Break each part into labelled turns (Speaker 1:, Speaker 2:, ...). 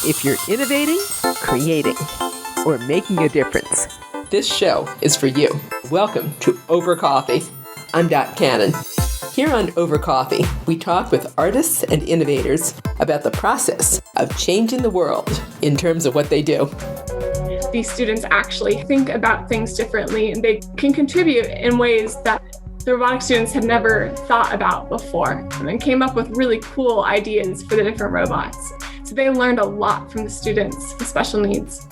Speaker 1: If you're innovating, creating, or making a difference, this show is for you. Welcome to Over Coffee. I'm Dot Cannon. Here on Over Coffee, we talk with artists and innovators about the process of changing the world in terms of what they do.
Speaker 2: These students actually think about things differently, and they can contribute in ways that the robotics students had never thought about before, and came up with really cool ideas for the different robots. So they learned a lot from the students with special needs.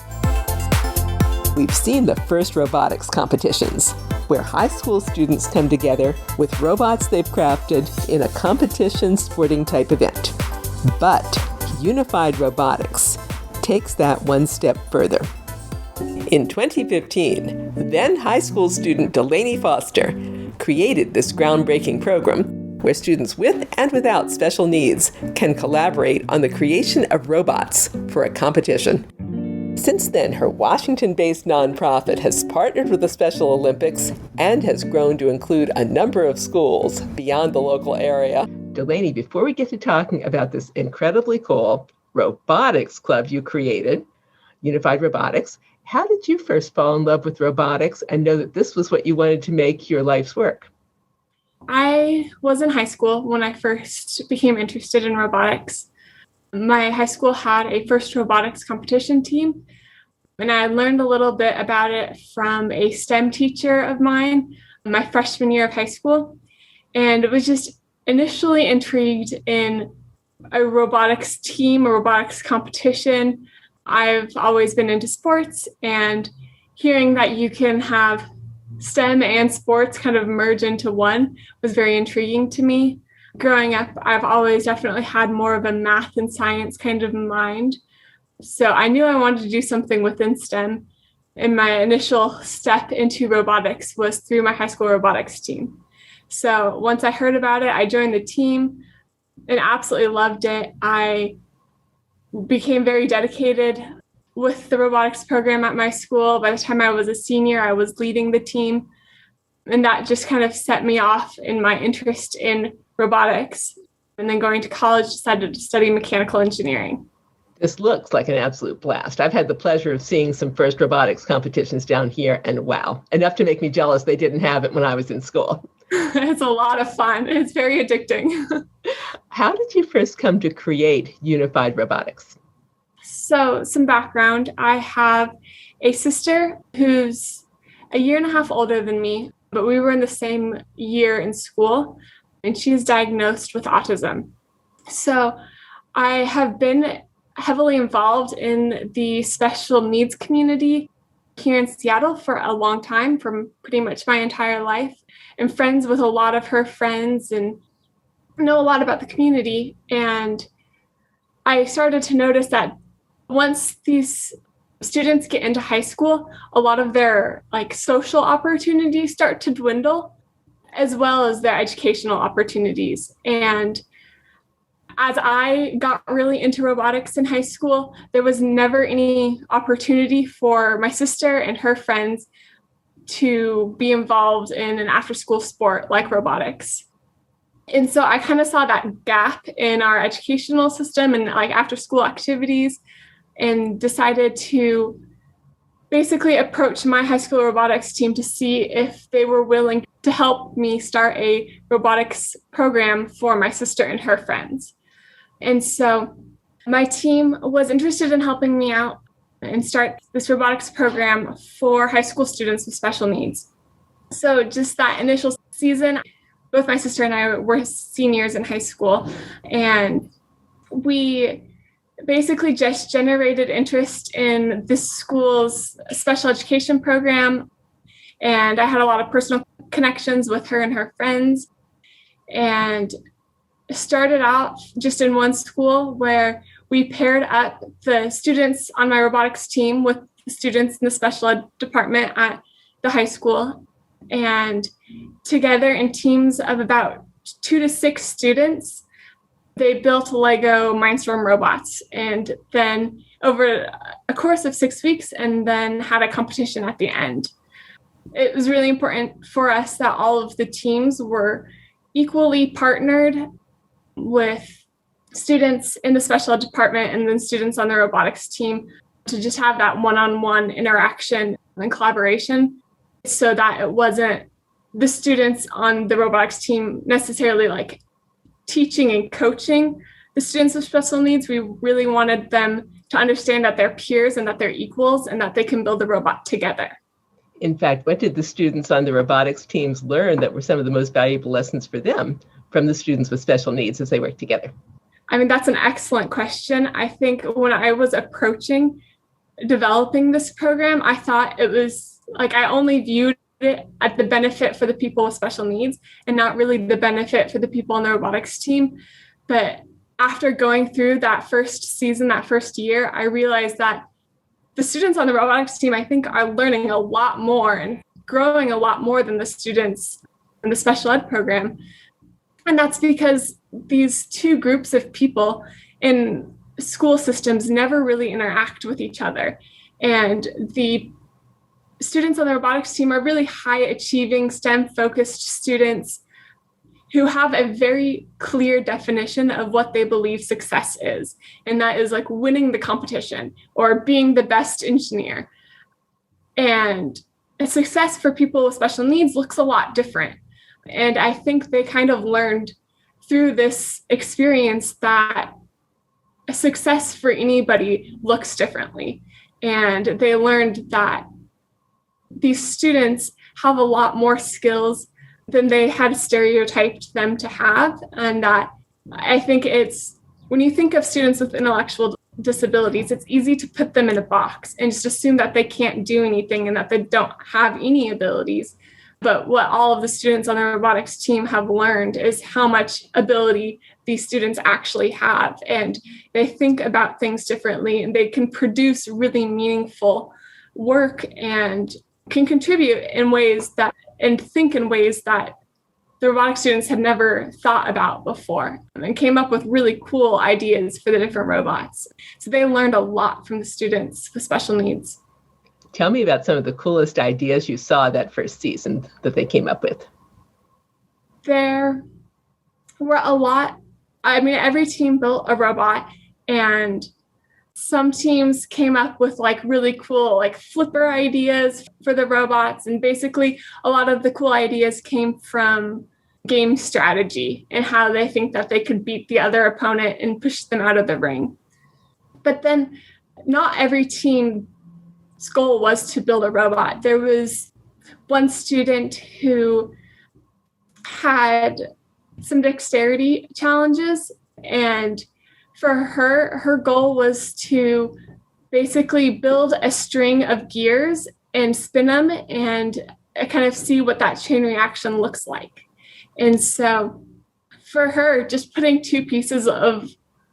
Speaker 1: We've seen the first robotics competitions, where high school students come together with robots they've crafted in a competition sporting type event. But Unified Robotics takes that one step further. In 2015, then high school student Delaney Foster created this groundbreaking program where students with and without special needs can collaborate on the creation of robots for a competition. Since then, her Washington-based nonprofit has partnered with the Special Olympics and has grown to include a number of schools beyond the local area. Delaney, before we get to talking about this incredibly cool robotics club you created, Unified Robotics, how did you first fall in love with robotics and know that this was what you wanted to make your life's work?
Speaker 2: I was in high school when I first became interested in robotics. My high school had a first robotics competition team, and I learned a little bit about it from a STEM teacher of mine my freshman year of high school. And it was just initially intrigued in a robotics team, a robotics competition. I've always been into sports, and hearing that you can have STEM and sports kind of merge into one was very intriguing to me. Growing up, I've always definitely had more of a math and science kind of mind. So I knew I wanted to do something within STEM. And my initial step into robotics was through my high school robotics team. So once I heard about it, I joined the team and absolutely loved it. I became very dedicated with the robotics program at my school. By the time I was a senior, I was leading the team. And that just kind of set me off in my interest in robotics. And then going to college, decided to study mechanical engineering.
Speaker 1: This looks like an absolute blast. I've had the pleasure of seeing some first robotics competitions down here, and wow, enough to make me jealous they didn't have it when I was in school.
Speaker 2: It's a lot of fun. It's very addicting.
Speaker 1: How did you first come to create Unified Robotics?
Speaker 2: So some background, I have a sister who's a year and a half older than me, but we were in the same year in school, and she's diagnosed with autism. So I have been heavily involved in the special needs community here in Seattle for a long time, from pretty much my entire life, and friends with a lot of her friends and know a lot about the community. And I started to notice that once these students get into high school, a lot of their social opportunities start to dwindle, as well as their educational opportunities. And as I got really into robotics in high school, there was never any opportunity for my sister and her friends to be involved in an after-school sport like robotics. And so I kind of saw that gap in our educational system and after-school activities, and decided to basically approach my high school robotics team to see if they were willing to help me start a robotics program for my sister and her friends. And so my team was interested in helping me out and start this robotics program for high school students with special needs. So just that initial season, both my sister and I were seniors in high school, and we basically just generated interest in this school's special education program. And I had a lot of personal connections with her and her friends, and started out just in one school where we paired up the students on my robotics team with the students in the special ed department at the high school. And together in teams of about 2 to 6 students, they built Lego Mindstorm robots, and then over a course of 6 weeks, and then had a competition at the end. It was really important for us that all of the teams were equally partnered with students in the special ed department and then students on the robotics team to just have that one-on-one interaction and collaboration so that it wasn't the students on the robotics team necessarily like teaching and coaching the students with special needs. We really wanted them to understand that they're peers and that they're equals and that they can build a robot together.
Speaker 1: In fact, what did the students on the robotics teams learn that were some of the most valuable lessons for them from the students with special needs as they work together?
Speaker 2: I mean, that's an excellent question. I think when I was approaching developing this program, I thought it was like I only viewed it at the benefit for the people with special needs and not really the benefit for the people on the robotics team. But after going through that first season, that first year, I realized that the students on the robotics team, I think, are learning a lot more and growing a lot more than the students in the special ed program. And that's because these two groups of people in school systems never really interact with each other. And the students on the robotics team are really high achieving, STEM-focused students who have a very clear definition of what they believe success is. And that is like winning the competition or being the best engineer. And a success for people with special needs looks a lot different. And I think they kind of learned through this experience that a success for anybody looks differently. And they learned that these students have a lot more skills than they had stereotyped them to have. And that I think it's, when you think of students with intellectual disabilities, it's easy to put them in a box and just assume that they can't do anything and that they don't have any abilities. But what all of the students on the robotics team have learned is how much ability these students actually have. And they think about things differently and they can produce really meaningful work and can contribute in ways that, and think in ways that the robotics students had never thought about before and came up with really cool ideas for the different robots. So they learned a lot from the students with special needs.
Speaker 1: Tell me about some of the coolest ideas you saw that first season that they came up with.
Speaker 2: There were a lot. I mean, every team built a robot, and some teams came up with like really cool like flipper ideas for the robots. And basically a lot of the cool ideas came from game strategy and how they think that they could beat the other opponent and push them out of the ring. But then not every team's goal was to build a robot. There was one student who had some dexterity challenges, and for her goal was to basically build a string of gears and spin them and kind of see what that chain reaction looks like. And so for her, just putting two pieces of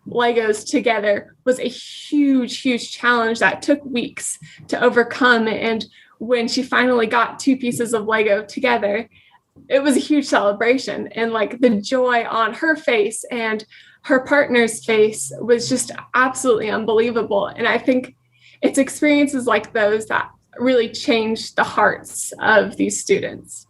Speaker 2: Legos together was a huge, huge challenge that took weeks to overcome. And when she finally got two pieces of Lego together, it was a huge celebration. And like the joy on her face and her partner's face was just absolutely unbelievable. And I think it's experiences like those that really changed the hearts of these students.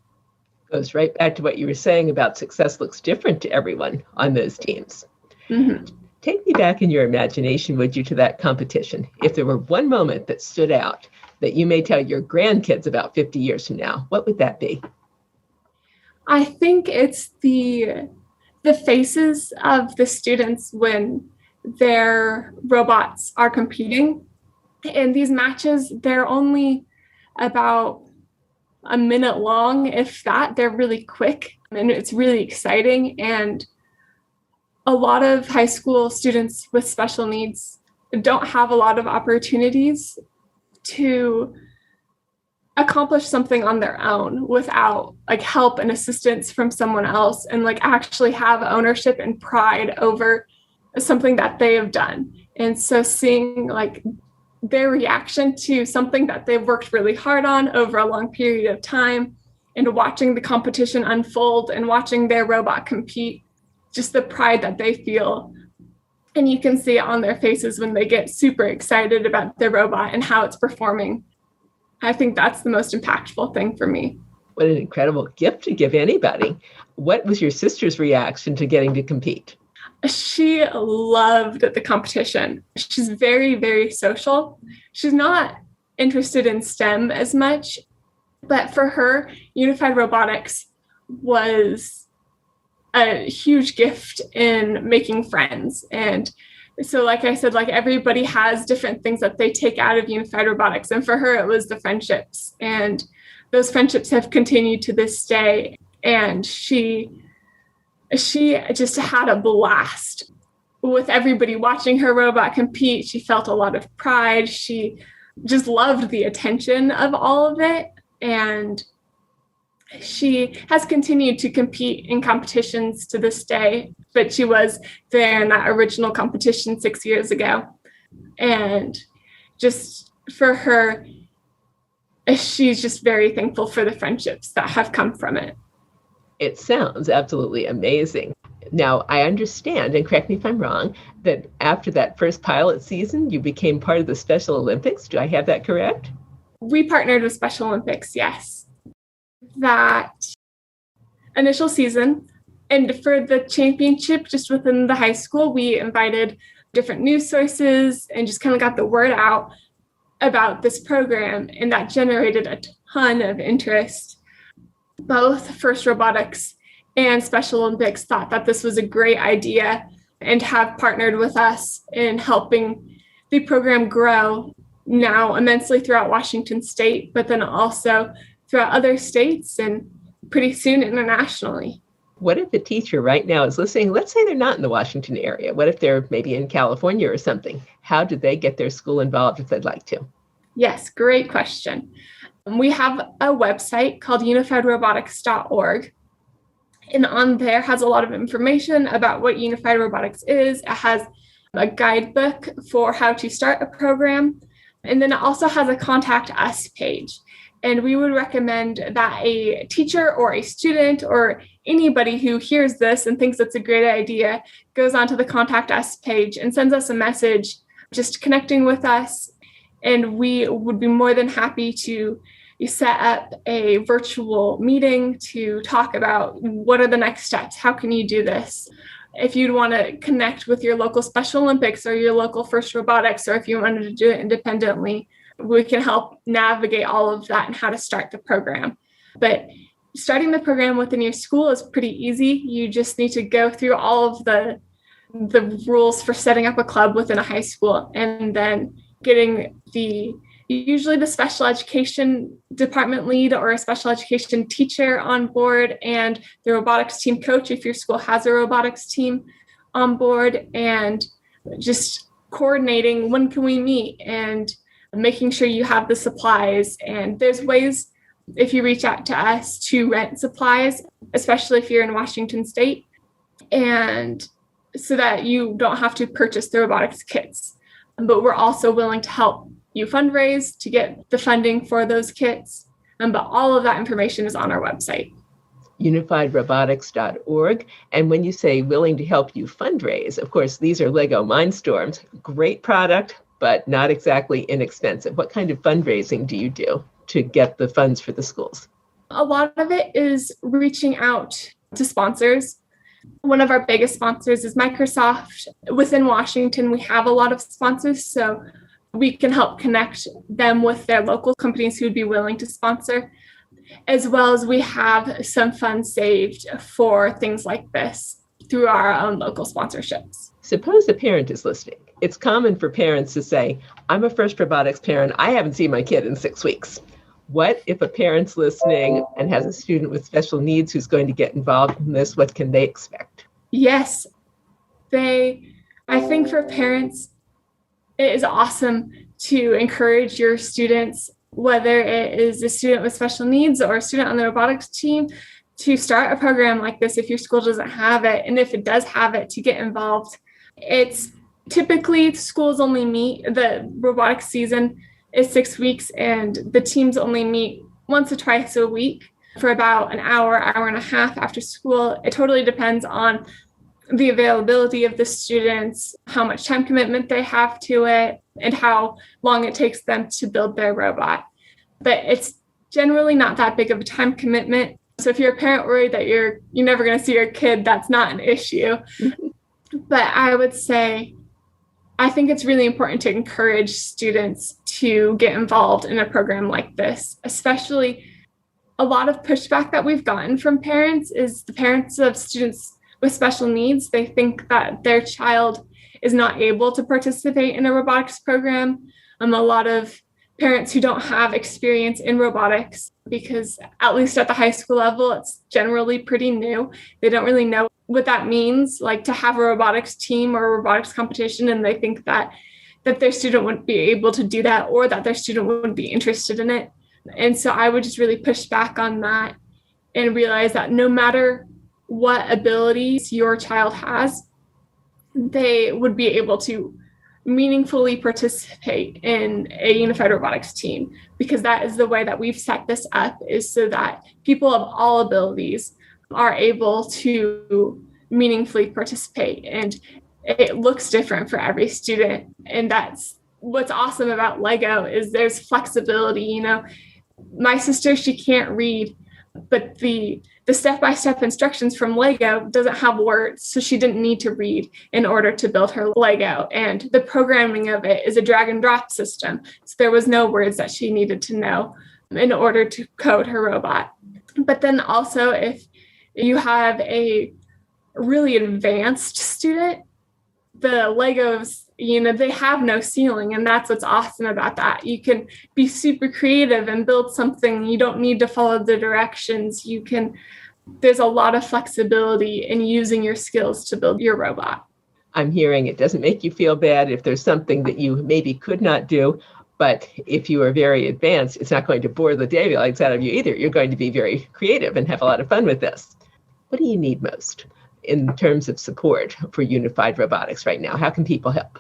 Speaker 1: Goes right back to what you were saying about success looks different to everyone on those teams. Mm-hmm. Take me back in your imagination, would you, to that competition. If there were one moment that stood out that you may tell your grandkids about 50 years from now, what would that be?
Speaker 2: I think it's the faces of the students when their robots are competing. In these matches, they're only about a minute long, if that. They're really quick and it's really exciting. And a lot of high school students with special needs don't have a lot of opportunities to accomplish something on their own without like help and assistance from someone else, and like actually have ownership and pride over something that they have done. And so seeing like their reaction to something that they've worked really hard on over a long period of time, and watching the competition unfold and watching their robot compete, just the pride that they feel. And you can see it on their faces when they get super excited about their robot and how it's performing. I think that's the most impactful thing for me.
Speaker 1: What an incredible gift to give anybody. What was your sister's reaction to getting to compete?
Speaker 2: She loved the competition. She's very, very social. She's not interested in STEM as much, but for her, Unified Robotics was a huge gift in making friends. And so, like I said, like everybody has different things that they take out of Unified Robotics. And for her, it was the friendships. And those friendships have continued to this day. And she just had a blast with everybody watching her robot compete. She felt a lot of pride. She just loved the attention of all of it. And she has continued to compete in competitions to this day, but she was there in that original competition 6 years ago. And just for her, she's just very thankful for the friendships that have come from it.
Speaker 1: It sounds absolutely amazing. Now, I understand, and correct me if I'm wrong, that after that first pilot season, you became part of the Special Olympics. Do I have that correct?
Speaker 2: We partnered with Special Olympics, yes. That initial season, and for the championship, just within the high school, we invited different news sources and just kind of got the word out about this program, and that generated a ton of interest. Both First Robotics and Special Olympics thought that this was a great idea and have partnered with us in helping the program grow now immensely throughout Washington State, but then also throughout other states and pretty soon internationally.
Speaker 1: What if a teacher right now is listening? Let's say they're not in the Washington area. What if they're maybe in California or something? How do they get their school involved if they'd like to?
Speaker 2: Yes, great question. We have a website called unifiedrobotics.org. And on there has a lot of information about what Unified Robotics is. It has a guidebook for how to start a program. And then it also has a contact us page. And we would recommend that a teacher or a student or anybody who hears this and thinks it's a great idea goes onto the contact us page and sends us a message just connecting with us. And we would be more than happy to set up a virtual meeting to talk about what are the next steps. How can you do this? If you'd want to connect with your local Special Olympics or your local First Robotics, or if you wanted to do it independently, we can help navigate all of that and how to start the program. But starting the program within your school is pretty easy. You just need to go through all of the rules for setting up a club within a high school, and then getting usually the special education department lead or a special education teacher on board, and the robotics team coach if your school has a robotics team on board, and just coordinating when can we meet and making sure you have the supplies. And there's ways, if you reach out to us, to rent supplies, especially if you're in Washington State, and so that you don't have to purchase the robotics kits. But we're also willing to help you fundraise to get the funding for those kits. But all of that information is on our website.
Speaker 1: unifiedrobotics.org. And when you say willing to help you fundraise, of course, these are Lego Mindstorms. Great product, but not exactly inexpensive. What kind of fundraising do you do to get the funds for the schools?
Speaker 2: A lot of it is reaching out to sponsors. One of our biggest sponsors is Microsoft. Within Washington, we have a lot of sponsors, so we can help connect them with their local companies who would be willing to sponsor, as well as we have some funds saved for things like this through our own local sponsorships.
Speaker 1: Suppose a parent is listening. It's common for parents to say, I'm a First Robotics parent. I haven't seen my kid in 6 weeks. What if a parent's listening and has a student with special needs who's going to get involved in this? What can they expect?
Speaker 2: Yes, I think for parents, it is awesome to encourage your students, whether it is a student with special needs or a student on the robotics team, to start a program like this if your school doesn't have it. And if it does have it, to get involved. It's typically schools only meet, the robotics season is 6 weeks, and the teams only meet once or twice a week for about an hour and a half after school. It totally depends on the availability of the students, how much time commitment they have to it, and how long it takes them to build their robot. But it's generally not that big of a time commitment. So if you're a parent worried that you're never going to see your kid, that's not an issue. But I would say I think it's really important to encourage students to get involved in a program like this, especially a lot of pushback that we've gotten from parents is the parents of students with special needs. They think that their child is not able to participate in a robotics program. A lot of parents who don't have experience in robotics, because at least at the high school level, it's generally pretty new. They don't really know what that means, like to have a robotics team or a robotics competition, and they think that their student wouldn't be able to do that or that their student wouldn't be interested in it. And so I would just really push back on that and realize that no matter what abilities your child has, they would be able to meaningfully participate in a unified robotics team, because that is the way that we've set this up, is so that people of all abilities are able to meaningfully participate. And it looks different for every student. And that's what's awesome about Lego, is there's flexibility. You know, my sister, she can't read, but the step-by-step instructions from Lego doesn't have words, so she didn't need to read in order to build her Lego. And the programming of it is a drag and drop system, so there was no words that she needed to know in order to code her robot. But then also, if you have a really advanced student, the Legos, you know, they have no ceiling, and that's what's awesome about that. You can be super creative and build something. You don't need to follow the directions. There's a lot of flexibility in using your skills to build your robot.
Speaker 1: I'm hearing it doesn't make you feel bad if there's something that you maybe could not do, but if you are very advanced, it's not going to bore the daylights out of you either. You're going to be very creative and have a lot of fun with this. What do you need most in terms of support for unified robotics right now? How can people help?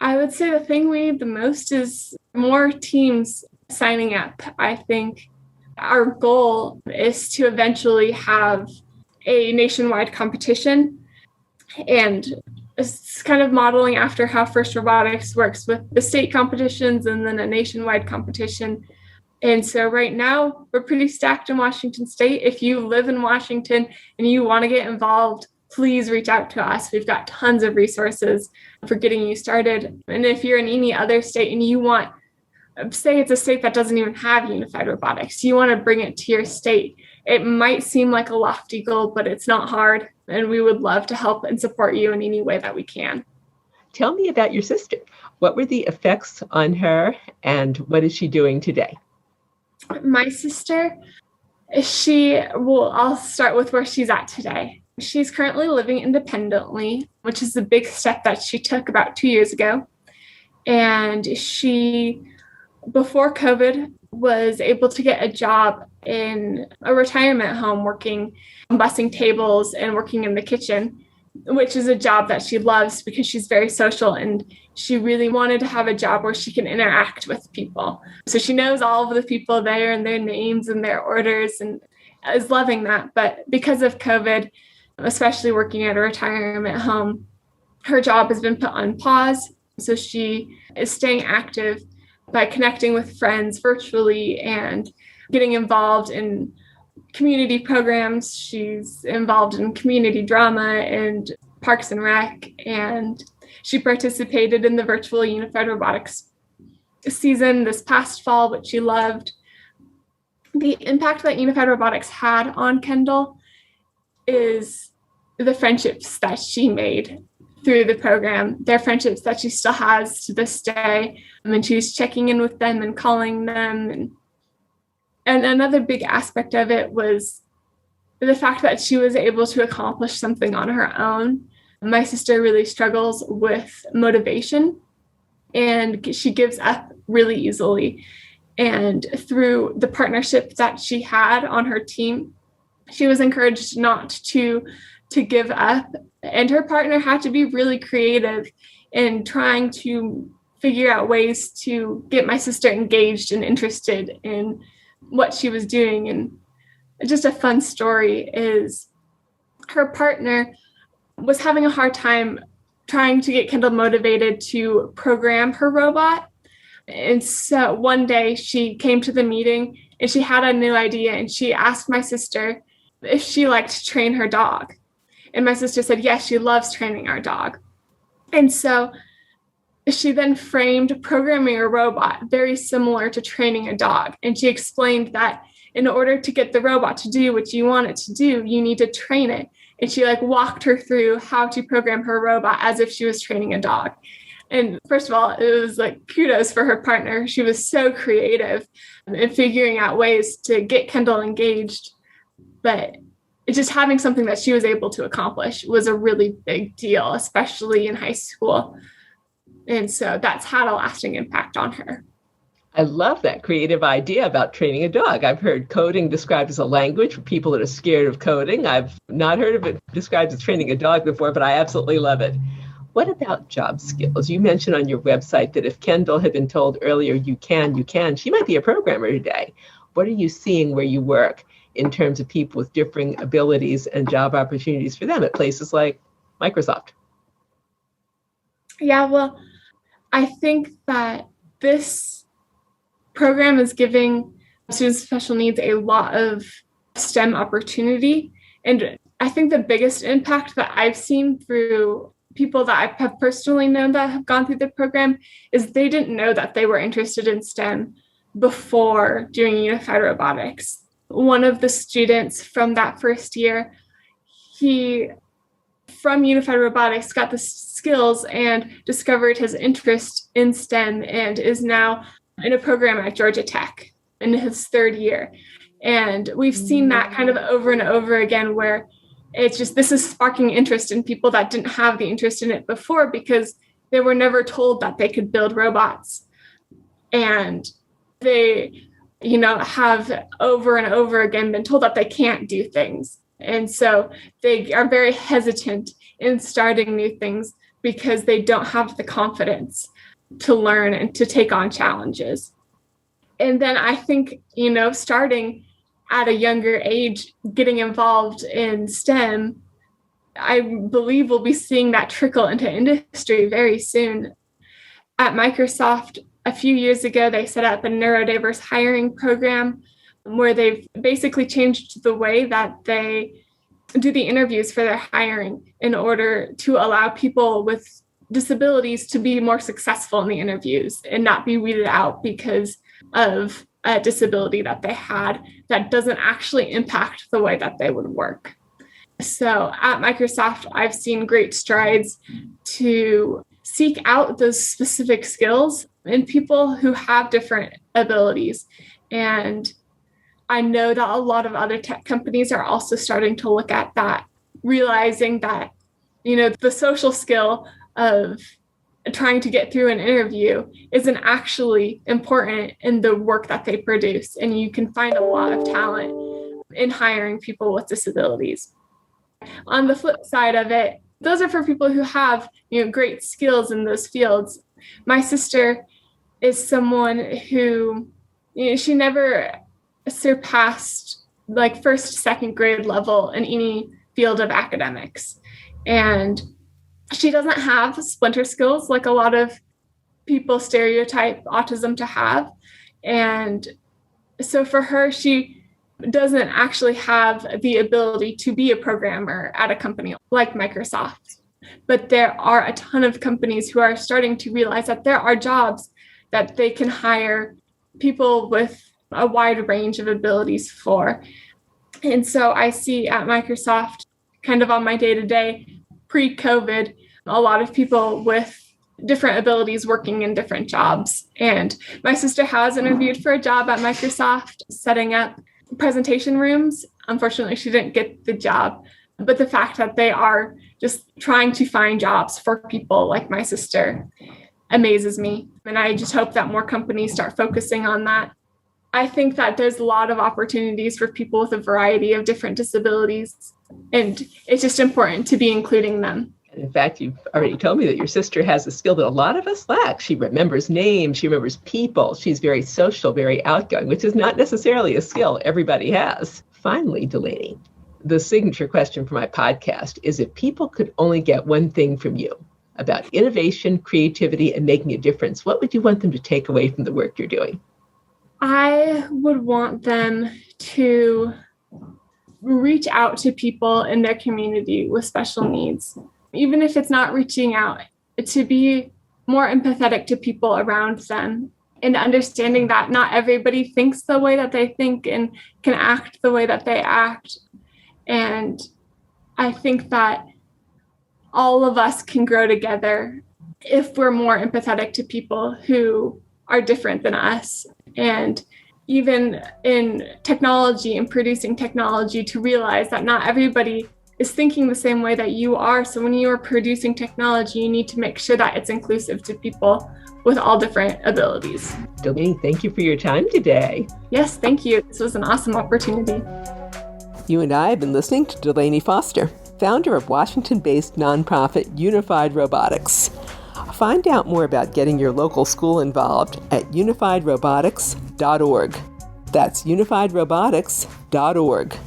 Speaker 2: I would say the thing we need the most is more teams signing up. I think our goal is to eventually have a nationwide competition, and it's kind of modeling after how First Robotics works with the state competitions and then a nationwide competition. And so right now, we're pretty stacked in Washington State. If you live in Washington and you want to get involved, please reach out to us. We've got tons of resources for getting you started. And if you're in any other state and you want, say it's a state that doesn't even have unified robotics, you want to bring it to your state, it might seem like a lofty goal, but it's not hard. And we would love to help and support you in any way that we can.
Speaker 1: Tell me about your sister. What were the effects on her, and what is she doing today?
Speaker 2: My sister, I'll start with where she's at today. She's currently living independently, which is a big step that she took about 2 years ago. And she, before COVID, was able to get a job in a retirement home, working on bussing tables and working in the kitchen, which is a job that she loves because she's very social, and she really wanted to have a job where she can interact with people. So she knows all of the people there and their names and their orders, and is loving that. But because of COVID, especially working at a retirement home, her job has been put on pause. So she is staying active by connecting with friends virtually and getting involved in community programs. She's involved in community drama and Parks and Rec, and she participated in the virtual Unified Robotics season this past fall, which she loved. The impact that Unified Robotics had on Kendall is the friendships that she made through the program. They're friendships that she still has to this day. And she's checking in with them and calling them. And another big aspect of it was the fact that she was able to accomplish something on her own. My sister really struggles with motivation, and she gives up really easily. And through the partnership that she had on her team, she was encouraged not to give up. And her partner had to be really creative in trying to figure out ways to get my sister engaged and interested in what she was doing. And just a fun story is her partner was having a hard time trying to get Kendall motivated to program her robot. And so one day she came to the meeting and she had a new idea, and she asked my sister if she liked to train her dog. And my sister said, yes, she loves training our dog. And so she then framed programming a robot very similar to training a dog. And she explained that in order to get the robot to do what you want it to do, you need to train it. And she walked her through how to program her robot as if she was training a dog. And first of all, it was kudos for her partner. She was so creative in figuring out ways to get Kendall engaged. But just having something that she was able to accomplish was a really big deal, especially in high school. And so that's had a lasting impact on her.
Speaker 1: I love that creative idea about training a dog. I've heard coding described as a language for people that are scared of coding. I've not heard of it described as training a dog before, but I absolutely love it. What about job skills? You mentioned on your website that if Kendall had been told earlier, you can, she might be a programmer today. What are you seeing where you work in terms of people with differing abilities and job opportunities for them at places like Microsoft?
Speaker 2: Yeah, well, I think that this program is giving students with special needs a lot of STEM opportunity. And I think the biggest impact that I've seen through people that I have personally known that have gone through the program is they didn't know that they were interested in STEM before doing Unified Robotics. One of the students from that first year, he, from Unified Robotics, got the skills and discovered his interest in STEM and is now in a program at Georgia Tech in his third year. And we've seen that kind of over and over again, where it's just, this is sparking interest in people that didn't have the interest in it before because they were never told that they could build robots. And they, have over and over again been told that they can't do things. And so they are very hesitant in starting new things because they don't have the confidence to learn and to take on challenges. And then I think, starting at a younger age, getting involved in STEM, I believe we'll be seeing that trickle into industry very soon. At Microsoft, a few years ago, they set up a neurodiverse hiring program where they've basically changed the way that they do the interviews for their hiring in order to allow people with disabilities to be more successful in the interviews and not be weeded out because of a disability that they had that doesn't actually impact the way that they would work. So at Microsoft, I've seen great strides to seek out those specific skills in people who have different abilities. And I know that a lot of other tech companies are also starting to look at that, realizing that, the social skill of trying to get through an interview isn't actually important in the work that they produce. And you can find a lot of talent in hiring people with disabilities. On the flip side of it, those are for people who have, great skills in those fields. My sister is someone who, she never surpassed first, second grade level in any field of academics. And she doesn't have splinter skills like a lot of people stereotype autism to have. And so for her, she doesn't actually have the ability to be a programmer at a company like Microsoft. But there are a ton of companies who are starting to realize that there are jobs that they can hire people with a wide range of abilities for. And so I see at Microsoft, kind of on my day-to-day, pre-COVID, a lot of people with different abilities working in different jobs. And my sister has interviewed for a job at Microsoft setting up presentation rooms. Unfortunately, she didn't get the job. But the fact that they are just trying to find jobs for people like my sister amazes me. And I just hope that more companies start focusing on that. I think that there's a lot of opportunities for people with a variety of different disabilities, and it's just important to be including them.
Speaker 1: In fact, you've already told me that your sister has a skill that a lot of us lack. She remembers names, she remembers people. She's very social, very outgoing, which is not necessarily a skill everybody has. Finally, Delaney, the signature question for my podcast is, if people could only get one thing from you about innovation, creativity, and making a difference, what would you want them to take away from the work you're doing?
Speaker 2: I would want them to reach out to people in their community with special needs. Even if it's not reaching out, to be more empathetic to people around them, and understanding that not everybody thinks the way that they think and can act the way that they act. And I think that all of us can grow together if we're more empathetic to people who are different than us. And even in technology and producing technology, to realize that not everybody is thinking the same way that you are. So when you are producing technology, you need to make sure that it's inclusive to people with all different abilities.
Speaker 1: Delaney, thank you for your time today.
Speaker 2: Yes, thank you. This was an awesome opportunity.
Speaker 1: You and I have been listening to Delaney Foster, founder of Washington-based nonprofit Unified Robotics. Find out more about getting your local school involved at unifiedrobotics.org. That's unifiedrobotics.org.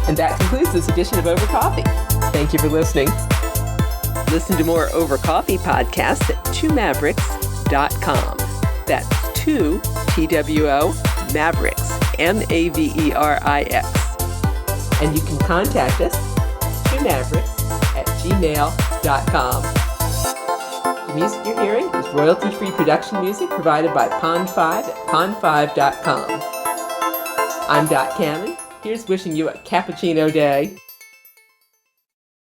Speaker 1: And that concludes this edition of Over Coffee. Thank you for listening. Listen to more Over Coffee podcasts at twomavericks.com. That's 2 TWO Mavericks, Maverix. And you can contact us, twomavericks@gmail.com. The music you're hearing is royalty-free production music provided by Pond5 at pond5.com. I'm Dot Cameron. Here's wishing you a cappuccino day.